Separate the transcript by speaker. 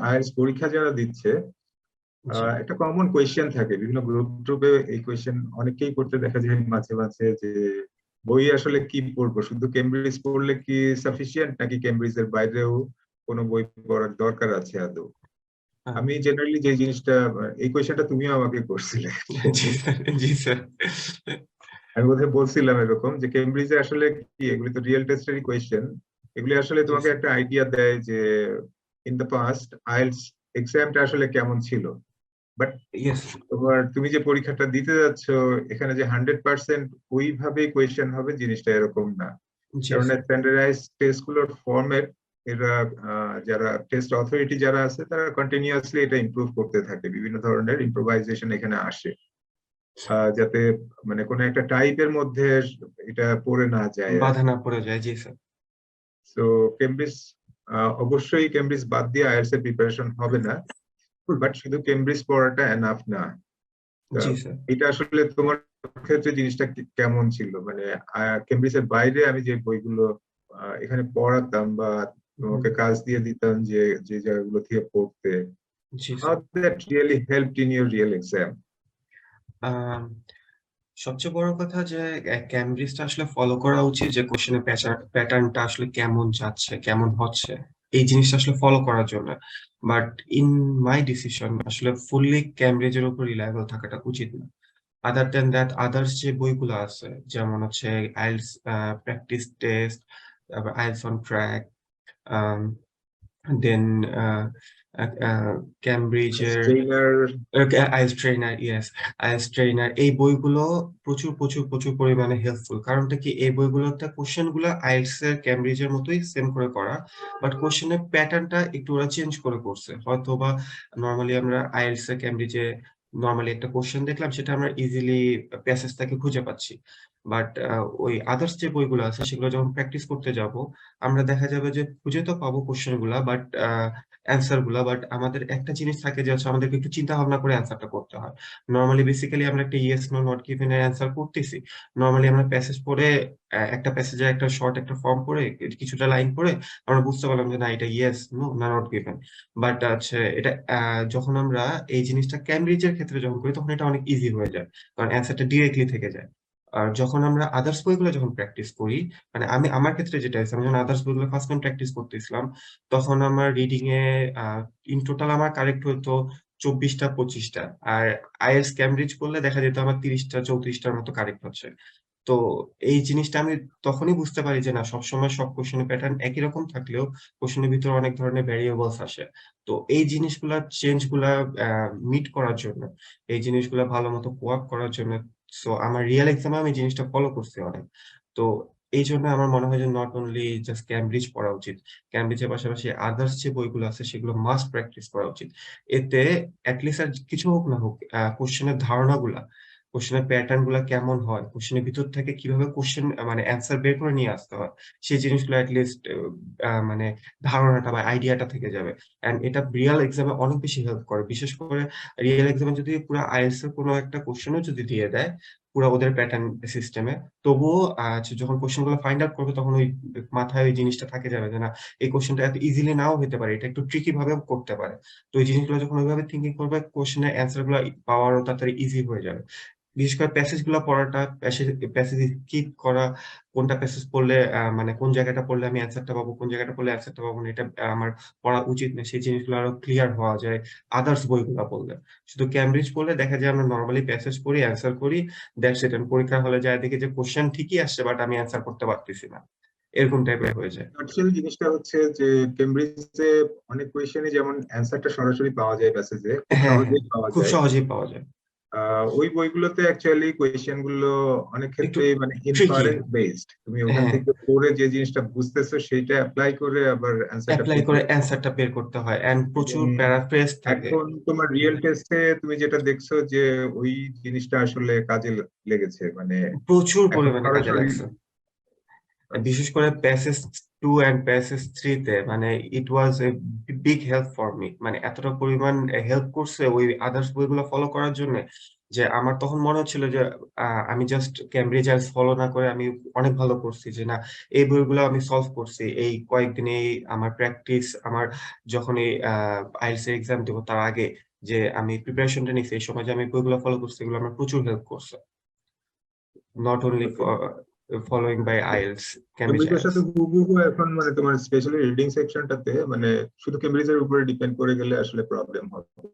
Speaker 1: IELTS পরীক্ষা যারা দিচ্ছে একটা কমন কোয়েশ্চেন থাকে বিভিন্ন গ্রুপে, এই কোয়েশ্চেন অনেকেই করতে দেখা যায় মাঝে মাঝে, যে বই আসলে কি পড়বো, শুধু কেমব্রিজ পড়লে কি সাফিসিয়েন্ট নাকি কেমব্রিজের বাইরেও কোনো বই পড়ার দরকার আছে আদৌ? আমি জেনারেলি যে জিনিসটা, এই কোয়েশ্চেনটা তুমিও আমাকে করছিলে।
Speaker 2: জি স্যার, জি স্যার।
Speaker 1: আমি বোধহয় বলছিলাম এরকম যে কেমব্রিজে আসলে কি, এগুলি তো রিয়েল টেস্টেরই কোয়েশ্চেন, এগুলি আসলে
Speaker 2: জি
Speaker 1: তোমাকে
Speaker 2: স্যার।
Speaker 1: একটা আইডিয়া দেয় যে ইন দ্য পাস্ট আইএলটিএস এক্সামটা আসলে কেমন ছিল। But
Speaker 2: yes.
Speaker 1: তুমি যে পরীক্ষাটা দিতে যাচ্ছ, এখানে যে 100% ওইভাবেই কোয়েশ্চেন হবে জিনিসটা এরকম না।
Speaker 2: জি
Speaker 1: কারণ
Speaker 2: স্যার।
Speaker 1: স্ট্যান্ডার্ডাইজ টেস্ট গুলোর ফরম্যাট, এরা যারা টেস্ট অথরিটি যারা আছে তারা কন্টিনিউয়াসলি এটা ইমপ্রুভ করতে থাকে, বিভিন্ন ধরনের ইম্প্রোভাইজেশন এখানে আসে, যাতে মানে কোনো একটা টাইপের মধ্যে এটা পড়ে না যায় আর
Speaker 2: বাধা
Speaker 1: কি।
Speaker 2: না পড়ে যায়, জি স্যার।
Speaker 1: তো কেমব্রিজ, অবশ্যই কেমব্রিজ বাদ দিয়ে আইএলটিএস এর প্রিপারেশন হবে না, বাট শুধু কেমব্রিজ পড়াটা এনাফ না। তা
Speaker 2: জি স্যার।
Speaker 1: এটা আসলে তোমার ক্ষেত্রে জিনিসটা কেমন ছিল, মানে কেমব্রিজের বাইরে আমি যে বইগুলো এখানে পড়াতাম বা তোমাকে কাজ দিয়ে দিতাম, যে যে জায়গাগুলো থেকে পড়তে,
Speaker 2: জি
Speaker 1: how
Speaker 2: sir.
Speaker 1: that really helped in your real exam?
Speaker 2: আম সবচেয়ে বড় কথা যে ক্যামব্রিজটা আসলে ফলো করা উচিত, যে কোশ্চেনের প্যাটার্নটা আসলে কেমন যাচ্ছে, কেমন হচ্ছে, এই জিনিসটা আসলে ফলো করার জন্য। বাট ইন মাই ডিসিশন আসলে ফুললি ক্যামব্রিজের উপর রিলায়েবল থাকাটা উচিত না। আদার দ্যান দ্যাট আদার্স যে বইগুলো আছে, যেমন হচ্ছে আইএলটিএস প্র্যাকটিস টেস্ট, তারপর আইএলটিএস অন ট্র্যাক, দেন ক্যামব্রিজের
Speaker 1: trainer.
Speaker 2: IELTS trainer, yes, IELTS trainer, এই বইগুলো প্রচুর প্রচুর প্রচুর পরিমাণে হেল্পফুল। কারণটা কি, এই বইগুলোতে কোশ্চেন গুলো আইএলটিএস এর ক্যামব্রিজের মতোই সেম করে করা, বাট কোশ্চেনের প্যাটার্নটা একটু ওরা চেঞ্জ করে করছে। হয়তো বা নরমালি আমরা আইএলটিএস এর ক্যামব্রিজে নরমালি একটা কোশ্চেন দেখলাম, সেটা আমরা ইজিলি প্যাসেজ থেকে খুঁজে পাচ্ছি। বাট ওই আদার্স যে বইগুলো আছে সেগুলো যখন প্র্যাকটিস করতে যাব, আমরা দেখা যাবে যে খুঁজে তো পাবো কোশ্চেন গুলা, বাট অ্যান্সার গুলা, বাট আমাদের একটা জিনিস থাকে যে হচ্ছে আমাদেরকে একটু চিন্তা ভাবনা করে অ্যান্সারটা করতে হয়। নরমালি বেসিক্যালি আমরা একটা ইয়েস নো নট গিভেন এর অ্যান্সার করতেছি। নরমালি আমরা প্যাসেজ পড়ে একটা প্যাসেজের একটা শর্ট একটা ফর্ম পড়ে কিছুটা লাইন পড়ে আমরা বুঝতে পারলাম যে না এটা ইয়েস নো না নট গিভেন। বাট আছে এটা যখন আমরা এই জিনিসটা ক্যামব্রিজের ক্ষেত্রে যখন করি তখন এটা অনেক ইজি হয়ে যায়, কারণ অ্যান্সারটা ডিরেক্টলি থেকে যায়। আর যখন আমরা আদার্স বইগুলো যখন প্র্যাকটিস করি, মানে আমি আমার ক্ষেত্রে যেটা হয়েছে, আমি যখন আদার্স বইগুলো ফার্স্ট টাইম প্র্যাকটিস করতেছিলাম, তখন আমার রিডিং এ ইন টোটাল আমার কারেক্ট হইতো 24টা 25টা। আর আইএলটিএস ক্যামব্রিজ করলে দেখা যেত আমার 30টা 34টার মতো কারেক্ট হচ্ছে। তো এই জিনিসটা আমি তখনই বুঝতে পারি যে না, সবসময় সব কোশ্চেনের প্যাটার্ন একই রকম থাকলেও কোশ্চেনের ভিতরে অনেক ধরনের ভ্যারিয়েবলস আসে। তো এই জিনিসগুলা চেঞ্জ গুলা মিট করার জন্য, এই জিনিসগুলা ভালো মতো কোয়াপ করার জন্য, সো আমার রিয়েল এক্সামে আমি জিনিসটা ফলো করছি অনেক। তো এই জন্য আমার মনে হয় যে নট অনলি জাস্ট ক্যামব্রিজ পড়া উচিত, ক্যামব্রিজের পাশাপাশি আদার্স যে বইগুলো আছে সেগুলো মাস্ট প্র্যাকটিস করা উচিত। এতে এটলিস্ট আর কিছু হোক না হোক কোশ্চেনের ধারণাগুলা, কোশ্চেনের প্যাটার্ন গুলা কেমন হয়, কোশ্চেনের ভিতর থেকে কিভাবে কোশ্চেন মানে অ্যান্সার বের করে নিয়ে আসতে হয়, সেই জিনিসগুলো এটলিস্ট মানে ধারণাটা বা আইডিয়াটা থেকে যাবে। অ্যান্ড এটা রিয়াল এক্সামে অনেক বেশি হেল্প করে। বিশেষ করে রিয়াল এক্সামে যদি পুরো আইএলটিএস এর কোনো একটা কোশ্চেনও যদি দিয়ে দেয়, পুরা ওদের প্যাটার্ন সিস্টেমে, তবুও যখন কোশ্চেন গুলো ফাইন্ড আউট করবে তখন ওই মাথায় ওই জিনিসটা থাকে যাবে যে না, এই কোশ্চেনটা এত ইজিলি নাও হতে পারে, এটা একটু ট্রিকি ভাবেও করতে পারে। তো এই জিনিসগুলো যখন ওইভাবে থিঙ্কিং করবে, কোশ্চেনের অ্যান্সার গুলো পাওয়ারও তাড়াতাড়ি ইজি হয়ে যাবে। বিশেষ করে প্যাসেজ গুলা পড়াটা, প্যাসেজ স্কিপ করা, কোনটা প্যাসেজ পড়লে মানে কোন জায়গাটা পড়লে আমি অ্যান্সারটা পাবো, কোন জায়গাটা পড়লে অ্যান্সারটা পাবো না, এটা আমার পড়া উচিত না, সেই জিনিসগুলো আরো ক্লিয়ার হওয়া যায় আদার্স বইগুলা পড়লে। শুধু ক্যামব্রিজ পড়লে দেখা যায় আমরা নরমালি প্যাসেজ পড়ি, অ্যান্সার করি, দ্যাটস ইট। পরীক্ষা হলে যায় দেখি যে কোশ্চেন ঠিকই আসছে বাট আমি অ্যান্সার করতে পারতেছি না, এরকম টাইপের হয়ে যায়।
Speaker 1: অ্যাকচুয়ালি জিনিসটা হচ্ছে যে কেমব্রিজে অনেক কোয়েশ্চেনই যেমন অ্যান্সারটা সরাসরি পাওয়া যায় মেসেজে, খুব
Speaker 2: হ্যাঁ, হ্যাঁ,
Speaker 1: সহজেই পাওয়া
Speaker 2: খুব
Speaker 1: যায়।
Speaker 2: সহজেই পাওয়া যায়।
Speaker 1: ওই বইগুলোতে অ্যাকচুয়ালি কোয়েশ্চেন গুলো অনেক
Speaker 2: একটু
Speaker 1: ক্ষেত্রে মানে
Speaker 2: ট্রিকি।
Speaker 1: ইনফারেন্স বেসড, তুমি ওখান
Speaker 2: হ্যাঁ,
Speaker 1: থেকে পড়ে যে জিনিসটা বুঝতেছো সেইটা অ্যাপ্লাই করে আবার অ্যান্সারটা
Speaker 2: এপ্লাই
Speaker 1: বের
Speaker 2: করে
Speaker 1: করতে হয়।
Speaker 2: অ্যান্সারটা বের করতে হয় এন্ড
Speaker 1: এবং
Speaker 2: প্রচুর প্যারাফ্রেজ থাকে।
Speaker 1: এখন তোমার রিয়েল টেস্টে তুমি যেটা দেখছো যে ওই জিনিসটা আসলে কাজে লেগেছে, মানে
Speaker 2: প্রচুর
Speaker 1: এখন
Speaker 2: পরিমাণে কাজে
Speaker 1: সরাসরি
Speaker 2: লাগছে। বিশেষ করে প্যাসেজ 2 এন্ড প্যাসেজ 3 তে মানে it was a big help for me. মানে এতটা পরিমাণ হেল্প করছে ওই আদার্স বইগুলো ফলো করার জন্য যে আমার তখন মনে হচ্ছিল যে আমি জাস্ট ক্যামব্রিজ আইএলটিএস ফলো না করে আমি অনেক ভালো করছি, যে না এই বইগুলো আমি সলভ করছি এই কয়েকদিনে। আমার প্র্যাকটিস আমার যখন এই আইএলটিএস এর এক্সাম দেব তার আগে যে আমি প্রিপারেশনটা নিছি, এই সময় যে আমি বইগুলো ফলো করছি এগুলো আমার প্রচুর হেল্প করছে। Not only
Speaker 1: okay.
Speaker 2: Following by IELTS, Cambridge
Speaker 1: কেমব্রিজের সাথে
Speaker 2: আইএলটিএস।
Speaker 1: হুবহু এখন মানে তোমার স্পেশালি রিডিং সেকশনটাতে মানে শুধু কেমব্রিজের উপরে ডিপেন্ড করে গেলে আসলে প্রবলেম হবে।